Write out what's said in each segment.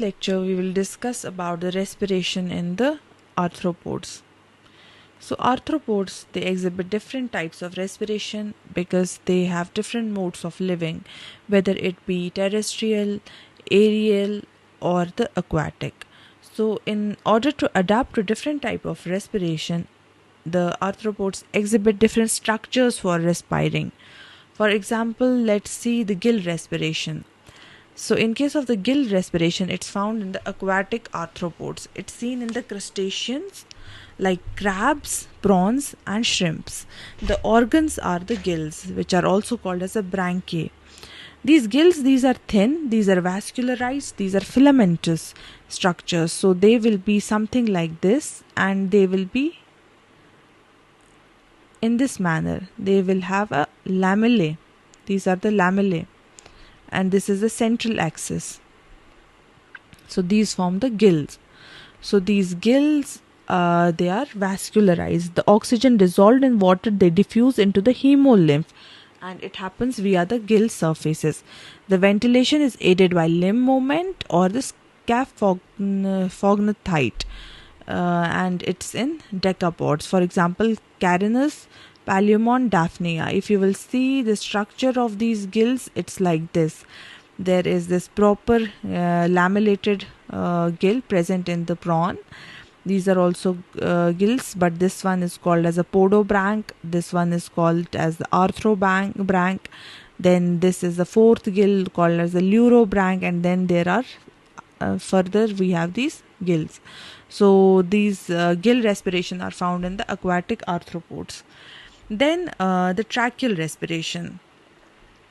Lecture we will discuss about the respiration in the arthropods. So arthropods, they exhibit different types of respiration because they have different modes of living, whether it be terrestrial, aerial, or the aquatic. So in order to adapt to different type of respiration, the arthropods exhibit different structures for respiring. For example, let's see the gill respiration. So, in case of the gill respiration, it's found in the aquatic arthropods. It's seen in the crustaceans like crabs, prawns, and shrimps. The organs are the gills, which are also called as a branchiae. These gills, these are thin, these are vascularized, these are filamentous structures. So, they will be something like this, and they will be in this manner. They will have a lamellae. These are the lamellae, and this is the central axis. So these form the gills. So these gills, they are vascularized. The oxygen dissolved in water, they diffuse into the hemolymph, and it happens via the gill surfaces. The ventilation is aided by limb movement or the scaphognathite, and it's in decapods. For example, Carinus, Palaemon, Daphnia. If you will see the structure of these gills, it's like this. There is this proper lamellated gill present in the prawn. These are also gills, but this one is called as a podobranch. This one is called as the arthrobranch. Then this is the fourth gill called as the lurobranch, and then there are further we have these gills. So these gill respiration are found in the aquatic arthropods. Then the tracheal respiration.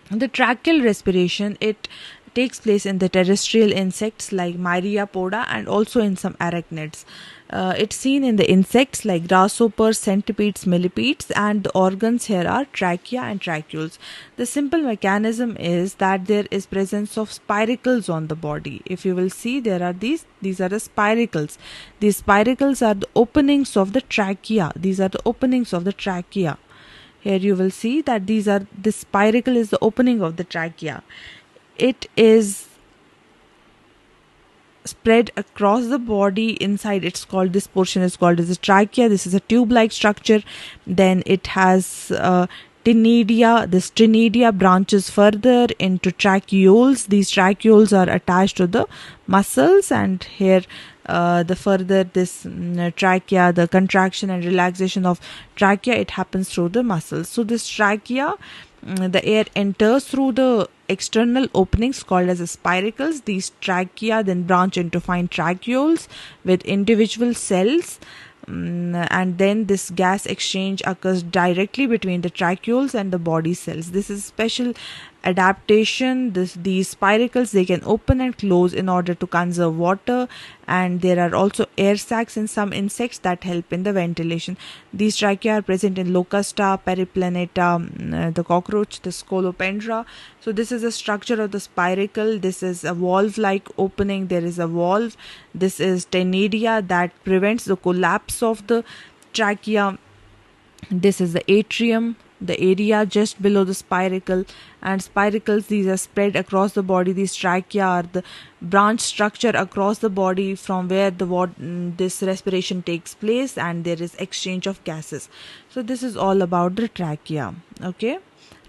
The tracheal respiration, it takes place in the terrestrial insects like Myriapoda and also in some arachnids. It's seen in the insects like grasshoppers, centipedes, millipedes, and the organs here are trachea and tracheoles. The simple mechanism is that there is presence of spiracles on the body. If you will see, there are these are the spiracles. These spiracles are the openings of the trachea. These are the openings of the trachea. Here you will see that this spiracle is the opening of the trachea. It is spread across the body inside. This portion is called as the trachea. This is a tube-like structure. Then it has tenidia. This tenidia branches further into tracheoles. These tracheoles are attached to the muscles, and here the further this trachea, the contraction and relaxation of trachea, it happens through the muscles. So this trachea, the air enters through the external openings called as the spiracles. These trachea then branch into fine tracheoles with individual cells, and then this gas exchange occurs directly between the tracheoles and the body cells. This is special adaptation. These spiracles, they can open and close in order to conserve water, and there are also air sacs in some insects that help in the ventilation. These trachea are present in Locusta, Periplaneta, the cockroach, the Scolopendra. So this is the structure of the spiracle. This is a valve-like opening. There is a valve. This is tenidia that prevents the collapse of the trachea. This is the atrium, the area just below the spiracle, and spiracles, these are spread across the body. These trachea are the branch structure across the body from where this respiration takes place, and there is exchange of gases. So this is all about the trachea. Okay,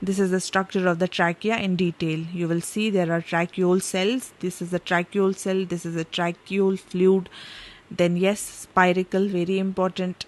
this is the structure of the trachea in detail. You will see there are tracheole cells. This is a tracheole cell. This is a tracheole fluid. Then yes, spiracle, very important.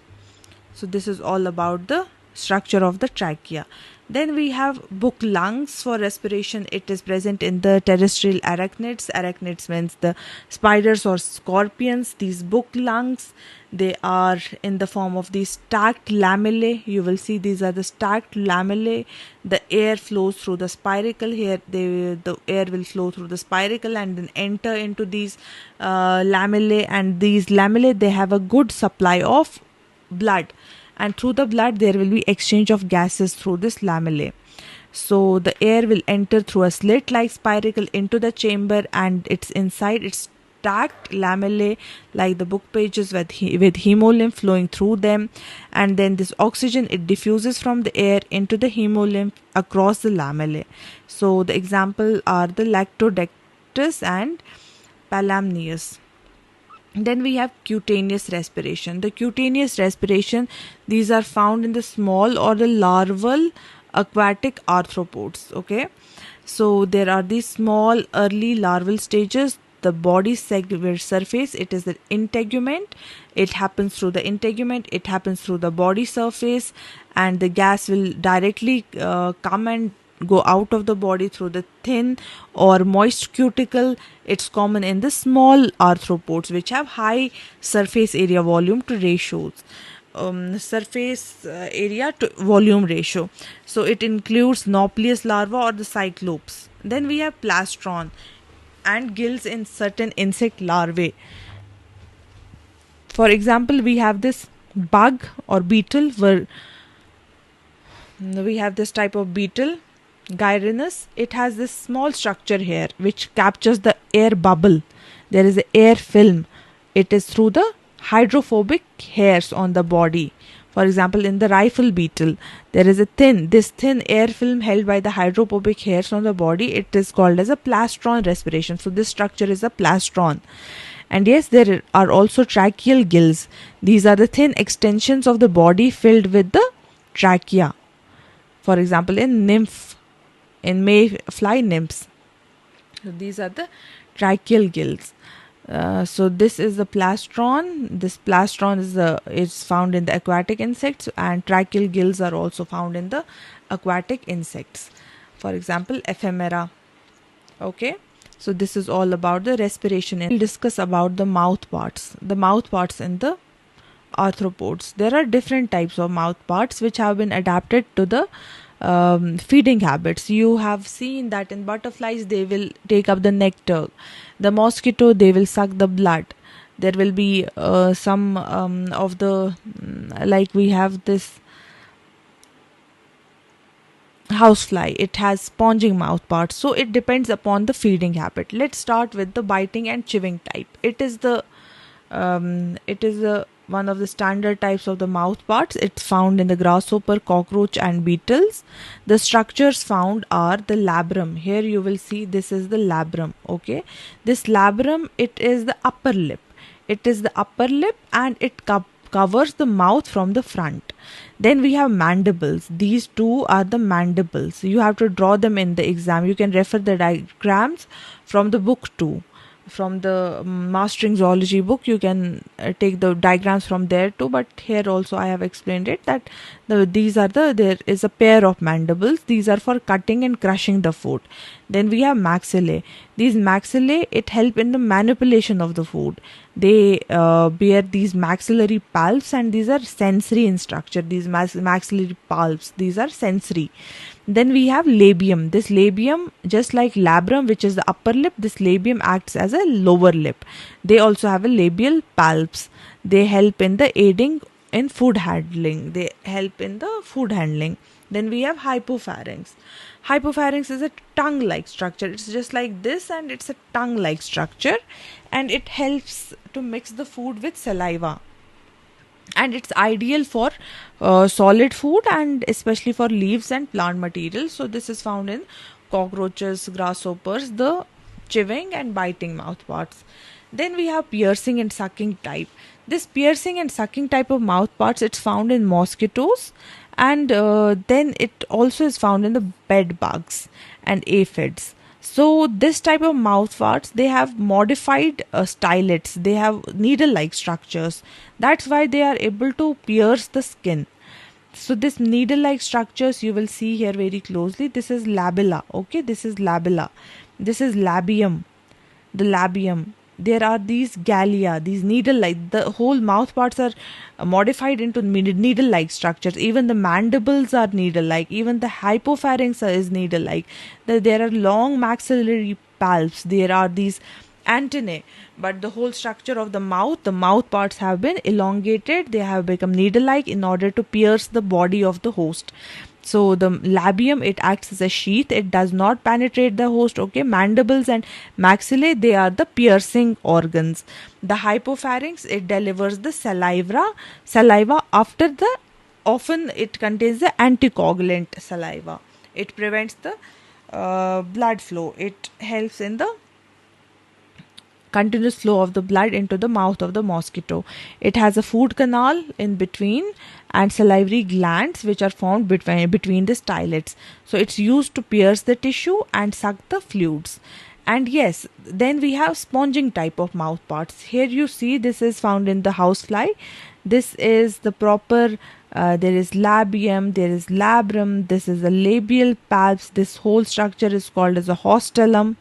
So this is all about the structure of the trachea. Then we have book lungs for respiration. It is present in the terrestrial arachnids. Arachnids means the spiders or scorpions. These book lungs, they are in the form of these stacked lamellae. You will see these are the stacked lamellae. The air flows through the spiracle. Here the air will flow through the spiracle and then enter into these lamellae, and these lamellae, they have a good supply of blood, and through the blood there will be exchange of gases through this lamellae. So the air will enter through a slit like spiracle into the chamber, and it's inside it's stacked lamellae like the book pages with hemolymph flowing through them, and then this oxygen, it diffuses from the air into the hemolymph across the lamellae. So the example are the Lactodectus and Palamneus. Then we have cutaneous respiration. The cutaneous respiration, these are found in the small or the larval aquatic arthropods. Okay, so there are these small early larval stages. The body surface, it is the integument. It happens through the integument. It happens through the body surface, and the gas will directly come and go out of the body through the thin or moist cuticle. It's common in the small arthropods which have high surface area volume to ratios. Surface area to volume ratio. So it includes Nauplius larva or the cyclops. Then we have plastron and gills in certain insect larvae. For example, we have this bug or beetle where we have this type of beetle, Gyrinus. It has this small structure here which captures the air bubble. There is an air film. It is through the hydrophobic hairs on the body. For example, in the rifle beetle, there is this thin air film held by the hydrophobic hairs on the body. It is called as a plastron respiration. So this structure is a plastron. And yes, there are also tracheal gills. These are the thin extensions of the body filled with the trachea. For example, in mayfly nymphs. So these are the tracheal gills. So this is the plastron. This plastron is found in the aquatic insects, and tracheal gills are also found in the aquatic insects. For example, ephemera. Okay. So this is all about the respiration. We'll discuss about the mouth parts. The mouth parts in the arthropods. There are different types of mouth parts which have been adapted to the feeding habits. You have seen that in butterflies they will take up the nectar. The mosquito, they will suck the blood. There will be some of the like we have this housefly. It has sponging mouth parts. So it depends upon the feeding habit. Let's start with the biting and chewing type. It is the one of the standard types of the mouth parts. It's found in the grasshopper, cockroach and beetles. The structures found are the labrum. Here you will see this is the labrum. Okay, this labrum, it is the upper lip. It is the upper lip and it covers the mouth from the front. Then we have mandibles. These two are the mandibles. You have to draw them in the exam. You can refer the diagrams from the book too. From the Mastering Zoology book, you can take the diagrams from there too. But here also I have explained it that there is a pair of mandibles. These are for cutting and crushing the food. Then we have maxillae. These maxillae, it help in the manipulation of the food. They bear these maxillary palps, and these are sensory in structure. These maxillary palps, these are sensory. Then we have labium. This labium, just like labrum, which is the upper lip, this labium acts as a lower lip. They also have a labial palps. They help in the aiding in food handling. They help in the food handling. Then we have hypopharynx. Hypopharynx is a tongue-like structure. It's just like this, and it's a tongue-like structure, and it helps to mix the food with saliva. And it's ideal for solid food and especially for leaves and plant materials. So this is found in cockroaches, grasshoppers, the chewing and biting mouth parts. Then we have piercing and sucking type. This piercing and sucking type of mouth parts, it's found in mosquitoes, and then it also is found in the bed bugs and aphids. So this type of mouth parts, they have modified stylets. They have needle-like structures. That's why they are able to pierce the skin. So this needle-like structures you will see here very closely. This is labella. Okay, this is labella. This is labium. The labium. There are these gallia, these needle-like. The whole mouth parts are modified into needle-like structures. Even the mandibles are needle-like. Even the hypopharynx is needle-like. There are long maxillary palps. There are these antennae, but the whole structure of the mouth parts have been elongated. They have become needle-like in order to pierce the body of the host. So the labium, it acts as a sheath. It does not penetrate the host. Okay, mandibles and maxillae, they are the piercing organs. The hypopharynx, it delivers the saliva after the, often it contains the anticoagulant saliva. It prevents the blood flow. It helps in the continuous flow of the blood into the mouth of the mosquito. It has a food canal in between and salivary glands which are formed between the stylets. So it's used to pierce the tissue and suck the fluids. And yes, then we have sponging type of mouth parts. Here you see this is found in the housefly. This is the proper, there is labium, there is labrum, this is the labial palps. This whole structure is called as a haustellum.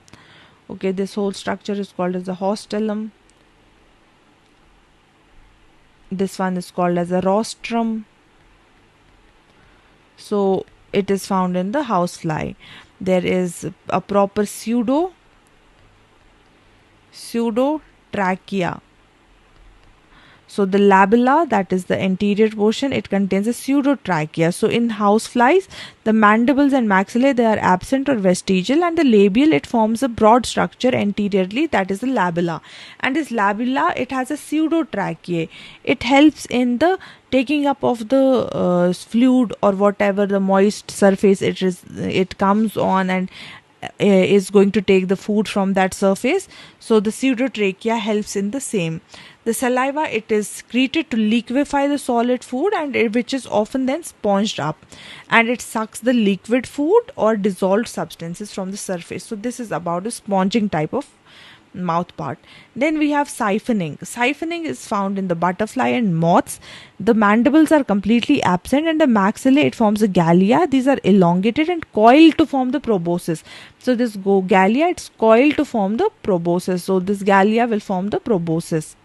Okay, this whole structure is called as a haustellum. This one is called as a rostrum. So it is found in the housefly. There is a proper pseudotrachea. So the labella, that is the anterior portion, it contains a pseudotrachea. So in houseflies, the mandibles and maxillae, they are absent or vestigial, and the labial, it forms a broad structure anteriorly, that is the labella. And this labella, it has a pseudotracheae. It helps in the taking up of the fluid or whatever the moist surface it comes on, and is going to take the food from that surface. So the pseudotrachea helps in the same. The saliva, it is secreted to liquefy the solid food, and which is often then sponged up, and it sucks the liquid food or dissolved substances from the surface. So this is about a sponging type of mouth part. Then we have siphoning. Siphoning is found in the butterfly and moths. The mandibles are completely absent, and the maxillae, it forms a gallia. These are elongated and coiled to form the proboscis. So this gallia, it's coiled to form the proboscis. So this gallia will form the proboscis.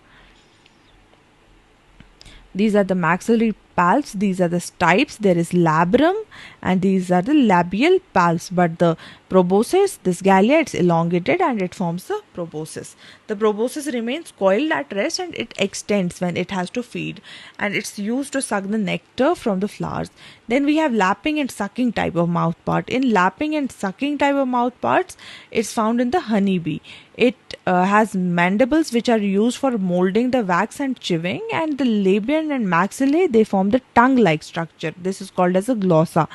These are the maxillary palps, these are the stipes, there is labrum, and these are the labial palps. But the proboscis, this gallia, it's elongated and it forms the proboscis. The proboscis remains coiled at rest and it extends when it has to feed, and it's used to suck the nectar from the flowers. Then we have lapping and sucking type of mouth part. In lapping and sucking type of mouth parts, it's found in the honeybee. It has mandibles which are used for molding the wax and chewing, and the labium and maxillae, they form the tongue-like structure. This is called as a glossa.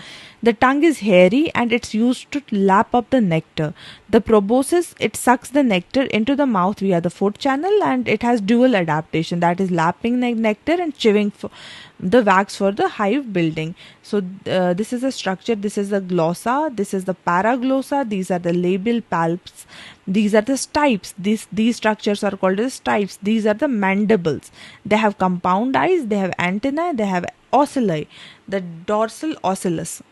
The tongue is hairy and it's used to lap up the nectar. The proboscis, it sucks the nectar into the mouth via the food channel, and it has dual adaptation, that is lapping nectar and chewing the wax for the hive building. So this is a structure. This is the glossa, this is the paraglossa, these are the labial palps, these are the stipes. These structures are called as stipes. These are the mandibles. They have compound eyes, they have antennae, they have ocelli, the dorsal ocellus.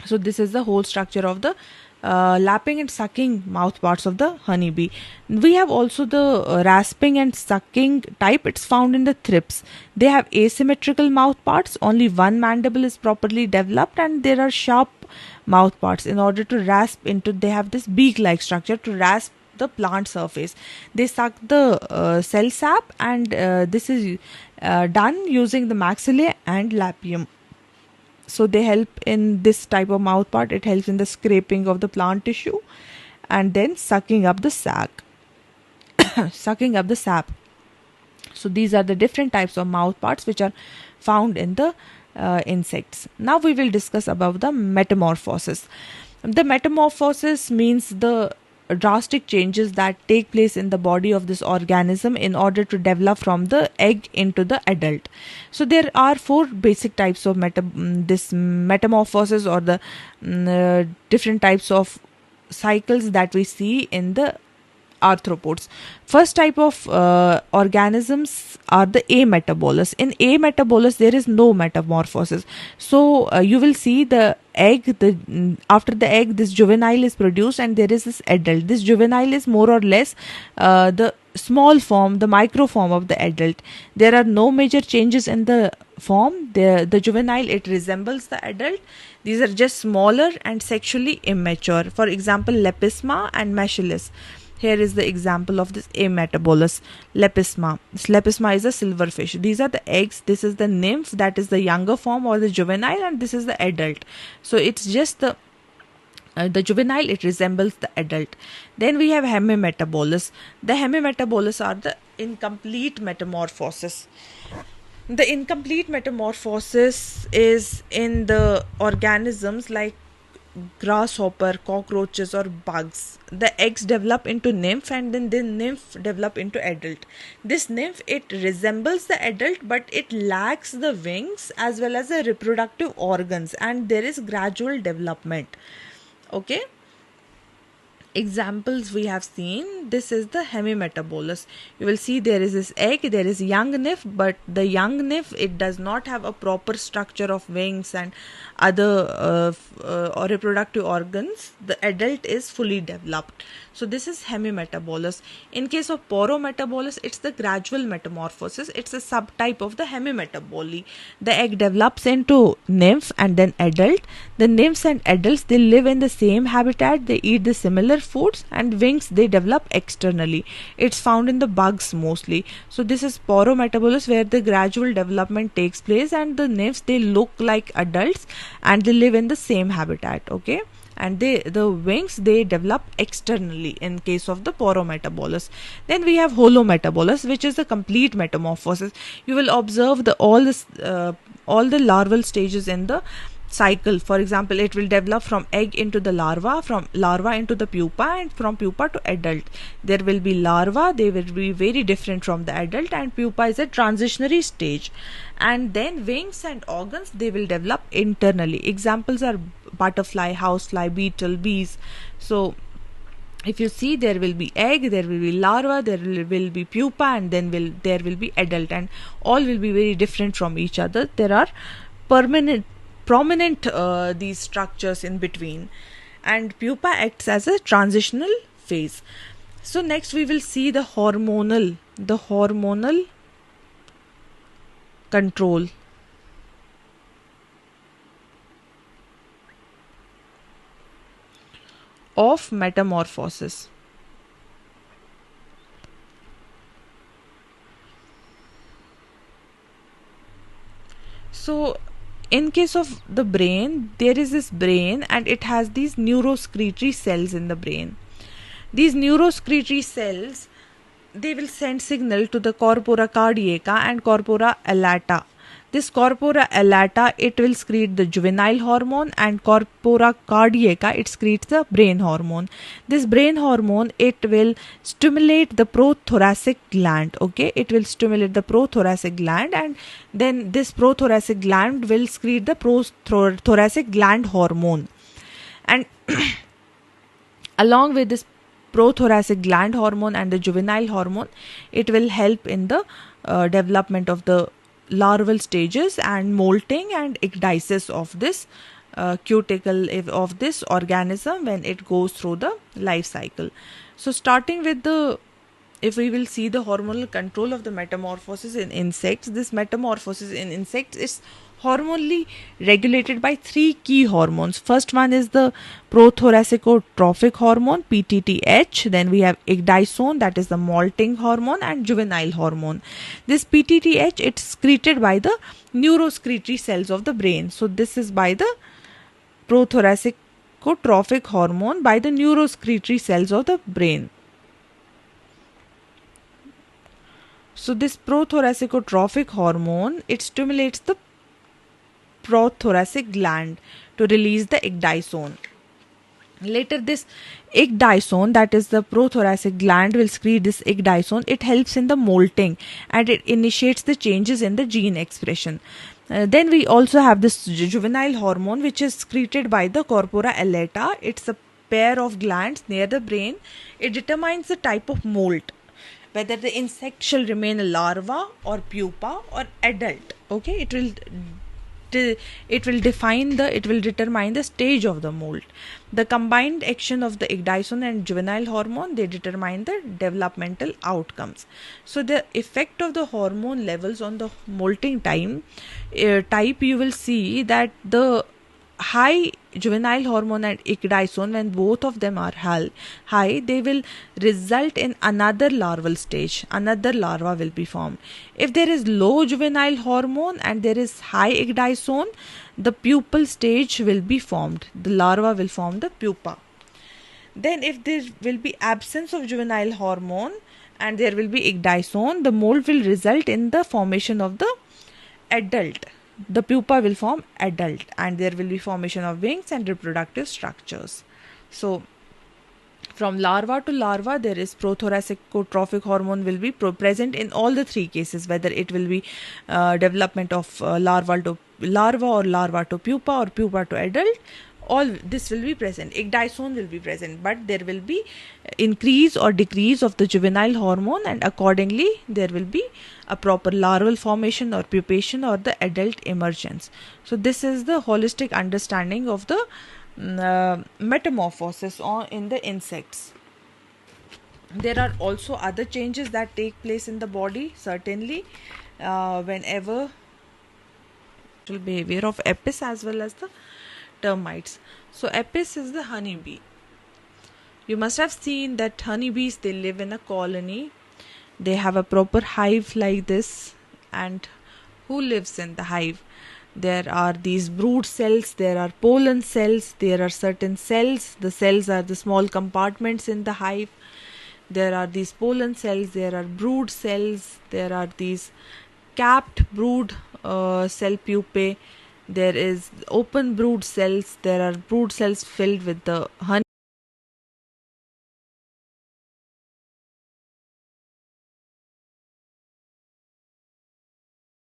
So this is the whole structure of the lapping and sucking mouth parts of the honeybee. We have also the rasping and sucking type. It's found in the thrips. They have asymmetrical mouth parts. Only one mandible is properly developed, and there are sharp mouth parts. In order to rasp into, they have this beak-like structure to rasp the plant surface. They suck the cell sap, and this is done using the maxillae and labium. So they help in this type of mouth part. It helps in the scraping of the plant tissue and then sucking up the sap. Sucking up the sap. So these are the different types of mouth parts which are found in the insects. Now we will discuss about the metamorphosis. The metamorphosis means the drastic changes that take place in the body of this organism in order to develop from the egg into the adult. So there are four basic types of this metamorphosis, or the different types of cycles that we see in the arthropods. First type of organisms are the ametabolous. In ametabolous, there is no metamorphosis. So you will see the egg, after the egg, this juvenile is produced, and there is this adult. This juvenile is more or less the small form, the micro form of the adult. There are no major changes in the form. The juvenile, it resembles the adult. These are just smaller and sexually immature. For example, Lepisma and Meschelus. Here is the example of this ametabolous, Lepisma. This Lepisma is a silverfish. These are the eggs. This is the nymph, that is the younger form or the juvenile, and this is the adult. So it's just the juvenile, it resembles the adult. Then we have hemimetabolous. The hemimetabolous are the incomplete metamorphosis. The incomplete metamorphosis is in the organisms like grasshopper, cockroaches, or bugs. The eggs develop into nymph, and then the nymph develop into adult. This nymph, it resembles the adult, but it lacks the wings as well as the reproductive organs, and there is gradual development. Okay, examples we have seen, this is the hemimetabolous. You will see there is this egg, there is young nymph, but the young nymph, it does not have a proper structure of wings and other or reproductive organs. The adult is fully developed. So this is hemimetabolous. In case of porometabolous, it's the gradual metamorphosis. It's a subtype of the hemimetaboly. The egg develops into nymph and then adult. The nymphs and adults, they live in the same habitat, they eat the similar foods, and wings they develop externally. It's found in the bugs mostly. So this is porometabolous, where the gradual development takes place, and the nymphs, they look like adults and they live in the same habitat. Okay, and the wings they develop externally in case of the porometabolous. Then we have holometabolous, which is a complete metamorphosis. You will observe all the larval stages in the cycle. For example, it will develop from egg into the larva, from larva into the pupa, and from pupa to adult. There will be larva, they will be very different from the adult, and pupa is a transitionary stage. And then wings and organs, they will develop internally. Examples are butterfly, housefly, beetle, bees. So if you see, there will be egg, there will be larva, there will be pupa, and then there will be adult, and all will be very different from each other. There are prominent these structures in between, and pupa acts as a transitional phase. So next we will see the hormonal control of metamorphosis. So in case of the brain, there is this brain, and it has these neurosecretory cells in the brain. These neurosecretory cells, they will send signal to the corpora cardiaca and corpora allata. This corpora allata, it will secrete the juvenile hormone, and corpora cardiaca, it secretes the brain hormone. This brain hormone, it will stimulate the prothoracic gland. Okay, it will stimulate the prothoracic gland, and then this prothoracic gland will secrete the prothoracic gland hormone. And along with this prothoracic gland hormone and the juvenile hormone, it will help in the development of the larval stages and molting and ecdysis of this cuticle of this organism when it goes through the life cycle. So starting with if we will see the hormonal control of the metamorphosis in insects, this metamorphosis in insects is hormonally regulated by three key hormones. First one is the prothoracicotrophic hormone, PTTH. Then we have ecdysone, that is the molting hormone, and juvenile hormone. This PTTH, it's secreted by the neurosecretory cells of the brain. So this is by the prothoracicotrophic hormone by the neurosecretory cells of the brain. So this prothoracicotrophic hormone, it stimulates the prothoracic gland to release the ecdysone. Later this ecdysone, that is the prothoracic gland, will secrete this ecdysone. It helps in the molting and it initiates the changes in the gene expression. Then we also have this juvenile hormone, which is secreted by the corpora allata. It's a pair of glands near the brain. It determines the type of molt, whether the insect shall remain a larva or pupa or adult. Okay, it will determine the stage of the molt. The combined action of the ecdysone and juvenile hormone, they determine the developmental outcomes. So the effect of the hormone levels on the molting type, you will see that the high juvenile hormone and ecdysone, when both of them are high, they will result in another larval stage. Another larva will be formed. If there is low juvenile hormone and there is high ecdysone, the pupal stage will be formed. The larva will form the pupa. Then if there will be absence of juvenile hormone and there will be ecdysone, the molt will result in the formation of the adult. the pupa will form adult, and there will be formation of wings and reproductive structures. So from larva to larva, there is prothoracic hormone will be present in all the three cases, whether it will be development of larva to larva, or larva to pupa, or pupa to adult. All this will be present. Ecdysone will be present, but there will be increase or decrease of the juvenile hormone, and accordingly there will be a proper larval formation or pupation or the adult emergence. So this is the holistic understanding of the metamorphosis in the insects. There are also other changes that take place in the body, certainly, whenever behavior of apis as well as the termites. So apis is the honeybee. You must have seen that honeybees, they live in a colony. They have a proper hive like this. And who lives in the hive? There are these brood cells, there are pollen cells, there are certain cells. The cells are the small compartments in the hive. There are these pollen cells, there are brood cells, there are these capped brood cell pupae, there is open brood cells, there are brood cells filled with the honey.